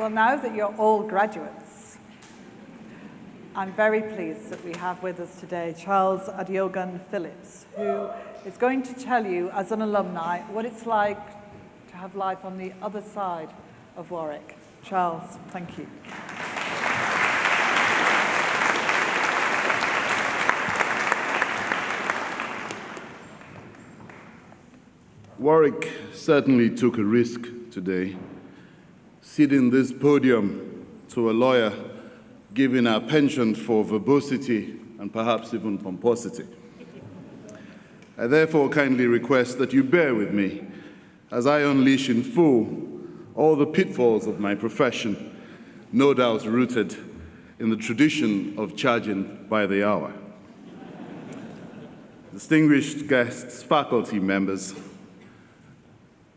Well, now that you're all graduates, I'm very pleased that we have with us today Charles Adeogun Phillips, who is going to tell you, as an alumni, what it's like to have life on the other side of Warwick. Charles, thank you. Warwick certainly took a risk today, ceding this podium to a lawyer, giving our penchant for verbosity and perhaps even pomposity. I therefore kindly request that you bear with me as I unleash in full all the pitfalls of my profession, no doubt rooted in the tradition of charging by the hour. Distinguished guests, faculty members,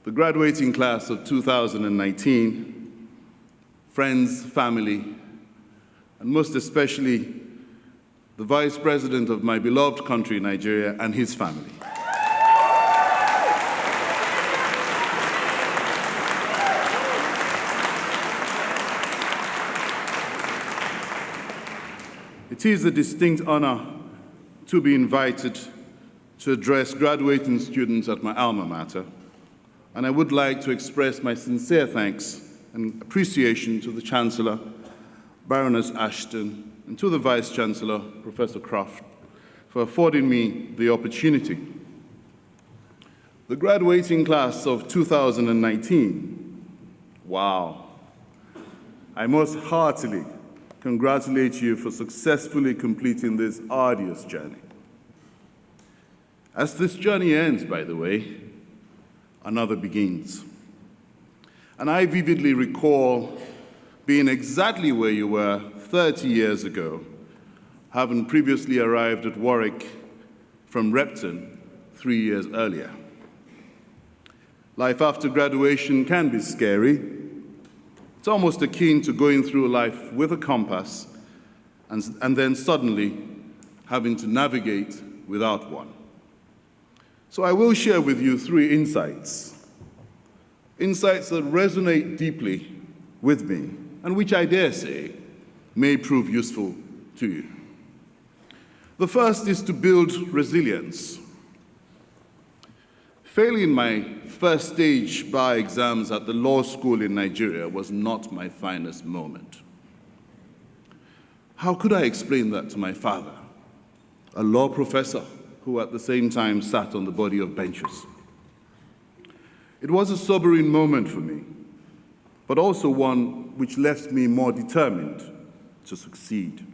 the graduating class of 2019, friends, family, and most especially the Vice President of my beloved country, Nigeria, and his family. It is a distinct honor to be invited to address graduating students at my alma mater, and I would like to express my sincere thanks and appreciation to the Chancellor, Baroness Ashton, and to the Vice-Chancellor, Professor Croft, for affording me the opportunity. The graduating class of 2019, wow. I most heartily congratulate you for successfully completing this arduous journey. As this journey ends, by the way, another begins. And I vividly recall being exactly where you were 30 years ago, having previously arrived at Warwick from Repton 3 years earlier. Life after graduation can be scary. It's almost akin to going through life with a compass and then suddenly having to navigate without one. So I will share with you 3 insights that resonate deeply with me and which I dare say may prove useful to you. The first is to build resilience. Failing my first stage bar exams at the law school in Nigeria was not my finest moment. How could I explain that to my father, a law professor who at the same time sat on the body of benches? It was a sobering moment for me, but also one which left me more determined to succeed.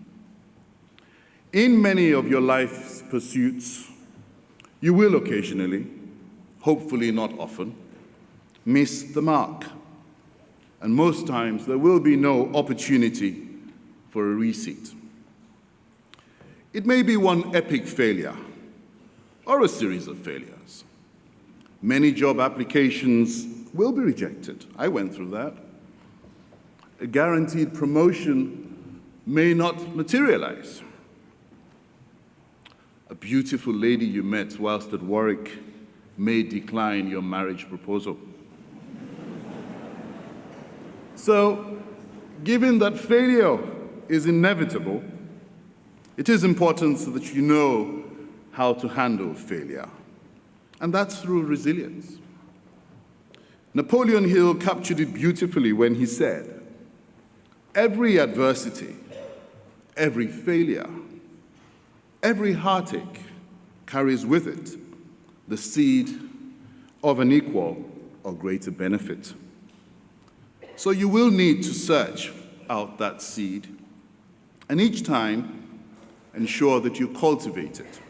In many of your life's pursuits, you will occasionally, hopefully not often, miss the mark. And most times there will be no opportunity for a reseat. It may be one epic failure or a series of failures. Many job applications will be rejected. I went through that. A guaranteed promotion may not materialize. A beautiful lady you met whilst at Warwick may decline your marriage proposal. So, given that failure is inevitable, it is important so that you know how to handle failure, and that's through resilience. Napoleon Hill captured it beautifully when he said, "Every adversity, every failure, every heartache carries with it the seed of an equal or greater benefit." So you will need to search out that seed, and each time ensure that you cultivate it.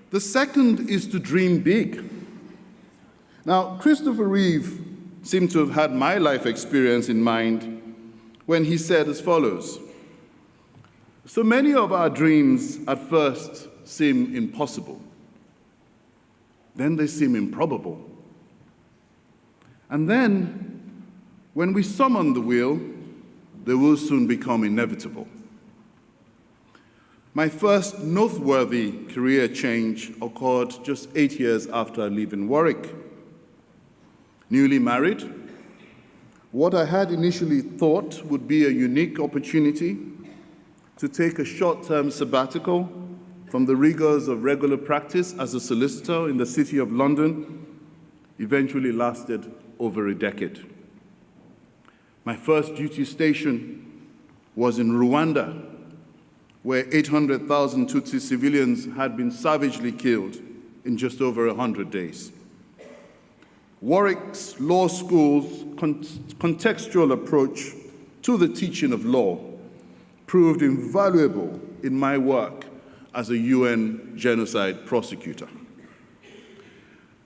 The second is to dream big. Now, Christopher Reeve seemed to have had my life experience in mind when he said as follows: "So many of our dreams at first seem impossible. Then they seem improbable. And then, when we summon the will, they will soon become inevitable." My first noteworthy career change occurred just 8 years after leaving Warwick. Newly married, what I had initially thought would be a unique opportunity to take a short-term sabbatical from the rigors of regular practice as a solicitor in the City of London eventually lasted over a decade. My first duty station was in Rwanda, where 800,000 Tutsi civilians had been savagely killed in just over 100 days. Warwick's Law School's contextual approach to the teaching of law proved invaluable in my work as a UN genocide prosecutor.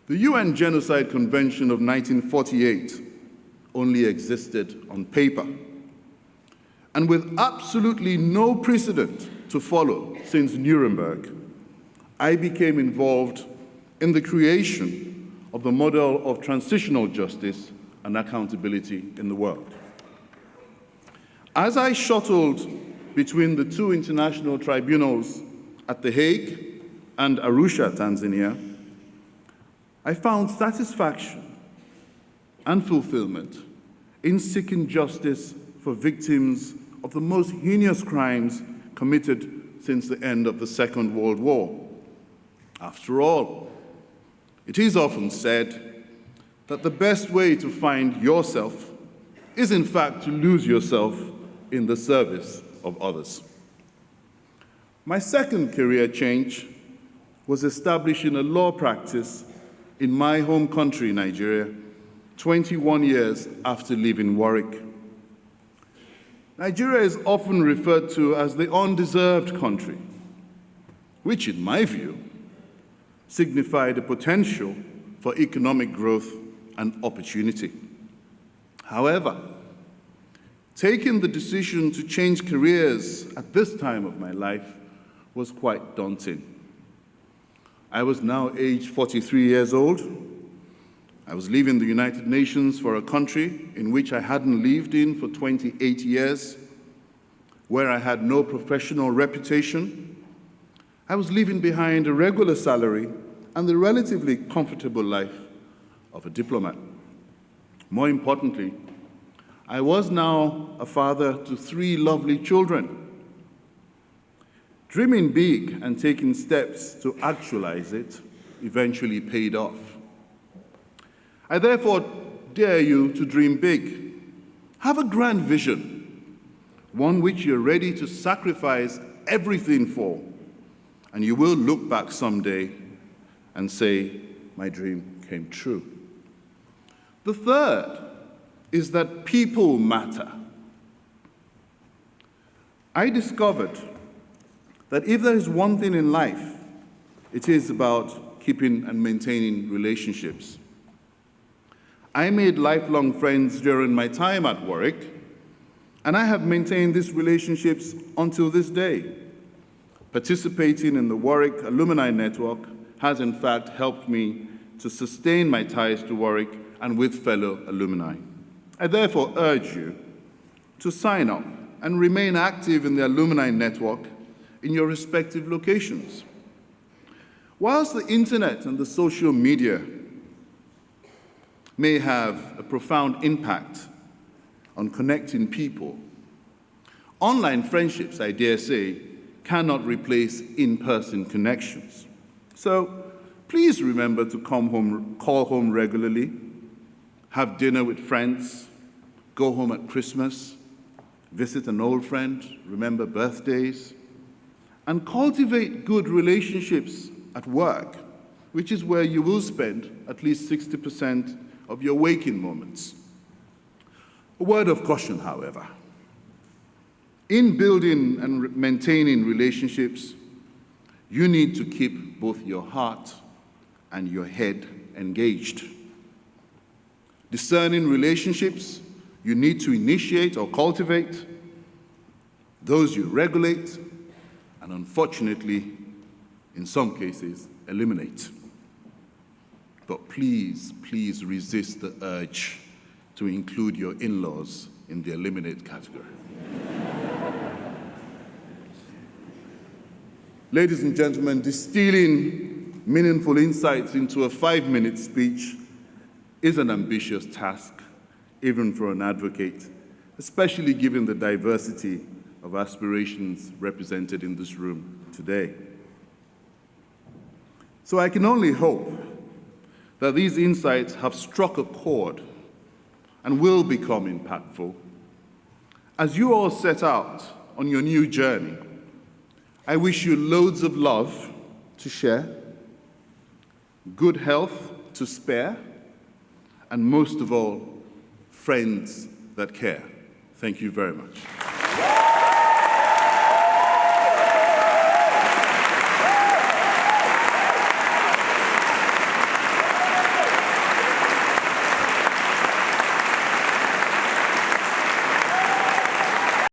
The UN Genocide Convention of 1948 only existed on paper, and with absolutely no precedent to follow since Nuremberg, I became involved in the creation of the model of transitional justice and accountability in the world. As I shuttled between the two international tribunals at The Hague and Arusha, Tanzania, I found satisfaction and fulfillment in seeking justice for victims of the most heinous crimes committed since the end of the Second World War. After all, it is often said that the best way to find yourself is, in fact, to lose yourself in the service of others. My second career change was establishing a law practice in my home country, Nigeria, 21 years after leaving Warwick. Nigeria is often referred to as the undeserved country, which, in my view, signified the potential for economic growth and opportunity. However, taking the decision to change careers at this time of my life was quite daunting. I was now aged 43 years old. I was leaving the United Nations for a country in which I hadn't lived in for 28 years, where I had no professional reputation. I was leaving behind a regular salary and the relatively comfortable life of a diplomat. More importantly, I was now a father to 3 lovely children. Dreaming big and taking steps to actualize it eventually paid off. I therefore dare you to dream big. Have a grand vision, one which you're ready to sacrifice everything for, and you will look back someday and say, my dream came true. The third is that people matter. I discovered that if there is one thing in life, it is about keeping and maintaining relationships. I made lifelong friends during my time at Warwick, and I have maintained these relationships until this day. Participating in the Warwick Alumni Network has in fact helped me to sustain my ties to Warwick and with fellow alumni. I therefore urge you to sign up and remain active in the alumni network in your respective locations. Whilst the internet and the social media may have a profound impact on connecting people, online friendships, I dare say, cannot replace in-person connections. So please remember to call home regularly, have dinner with friends, go home at Christmas, visit an old friend, remember birthdays, and cultivate good relationships at work, which is where you will spend at least 60% of your waking moments. A word of caution, however. In building and maintaining relationships, you need to keep both your heart and your head engaged. Discerning relationships you need to initiate or cultivate, those you regulate, and unfortunately, in some cases, eliminate. But please, please resist the urge to include your in-laws in the eliminate category. Ladies and gentlemen, distilling meaningful insights into a 5-minute speech is an ambitious task even for an advocate, especially given the diversity of aspirations represented in this room today. So I can only hope that these insights have struck a chord and will become impactful. As you all set out on your new journey, I wish you loads of love to share, good health to spare, and most of all, friends that care. Thank you very much.